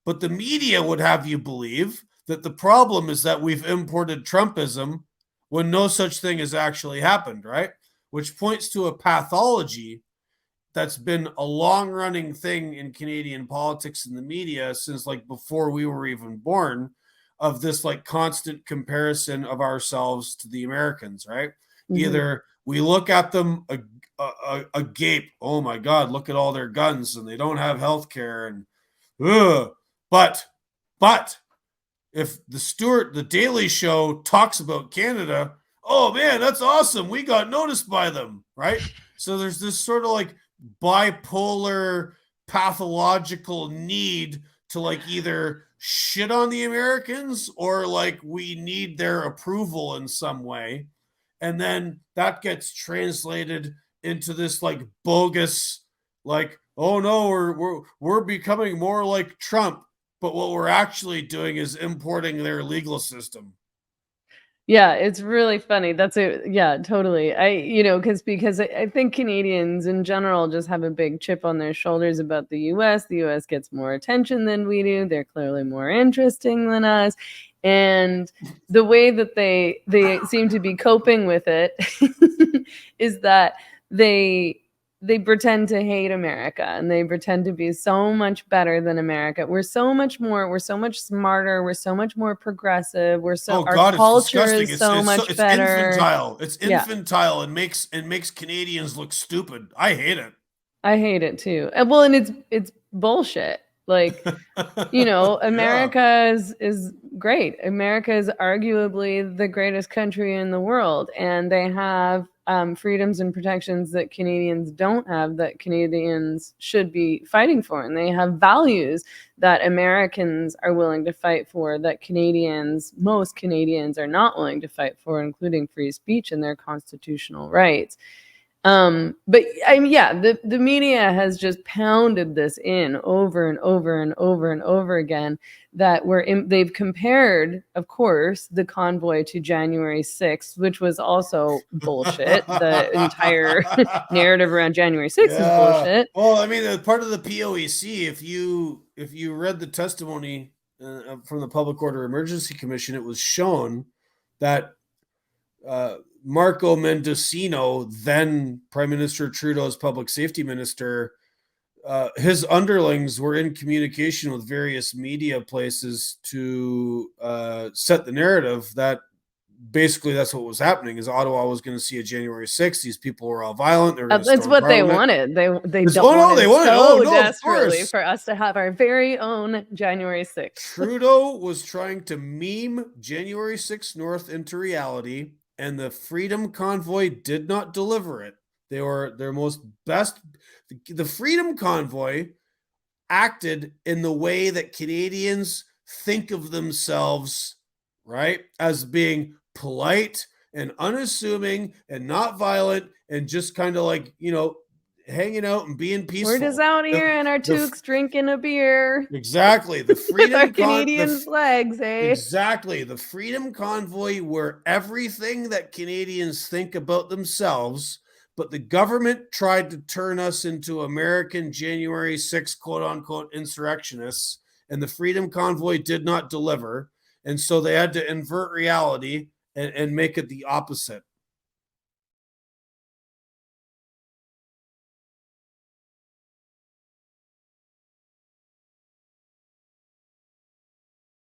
But the media would have you believe that the problem is that we've imported Trumpism when no such thing has actually happened, right? Which points to a pathology that's been a long-running thing in Canadian politics and the media since like before we were even born, of this like constant comparison of ourselves to the Americans, right? Mm-hmm. Either we look at them agape, oh my God, look at all their guns and they don't have health care, and but if the Daily Show talks about Canada, oh man, that's awesome, we got noticed by them, right? So there's this sort of like bipolar pathological need to like either shit on the Americans or like we need their approval in some way. And then that gets translated into this like bogus, like, oh no, we're becoming more like Trump. But what we're actually doing is importing their legal system. Yeah, it's really funny. Yeah, totally. Because I think Canadians in general just have a big chip on their shoulders about the US. The US gets more attention than we do. They're clearly more interesting than us. And the way that they seem to be coping with it is that they pretend to hate America and they pretend to be so much better than America. We're so much smarter. We're so much more progressive. Our culture is so much better. It's infantile and makes Canadians look stupid. I hate it. I hate it too. Well, and it's bullshit. Like, America is great. America is arguably the greatest country in the world, and they have freedoms and protections that Canadians don't have, that Canadians should be fighting for. And they have values that Americans are willing to fight for, that most Canadians are not willing to fight for, including free speech and their constitutional rights. But I mean, yeah, the media has just pounded this in over and over and over and over again, that they've compared, of course, the convoy to January 6th, which was also bullshit. The entire narrative around January 6th is bullshit. Well, I mean, part of the POEC, if you read the testimony from the Public Order Emergency Commission, it was shown that Marco Mendocino, then Prime Minister Trudeau's public safety minister, his underlings were in communication with various media places to set the narrative that basically that's what was happening, is Ottawa was going to see a January 6th. These people were all violent. That's what they wanted. They wanted desperately for us to have our very own January 6th. Trudeau was trying to meme January 6th North into reality, and the Freedom Convoy did not deliver it. They were their most best. The Freedom Convoy acted in the way that Canadians think of themselves, right? As being polite and unassuming and not violent and just kind of like, hanging out and being peaceful. We're just out here in our toques drinking a beer. Exactly. The Freedom with our Canadian flags, eh? Exactly. The Freedom Convoy were everything that Canadians think about themselves, but the government tried to turn us into American January 6th, quote unquote, insurrectionists, and the Freedom Convoy did not deliver. And so they had to invert reality and make it the opposite.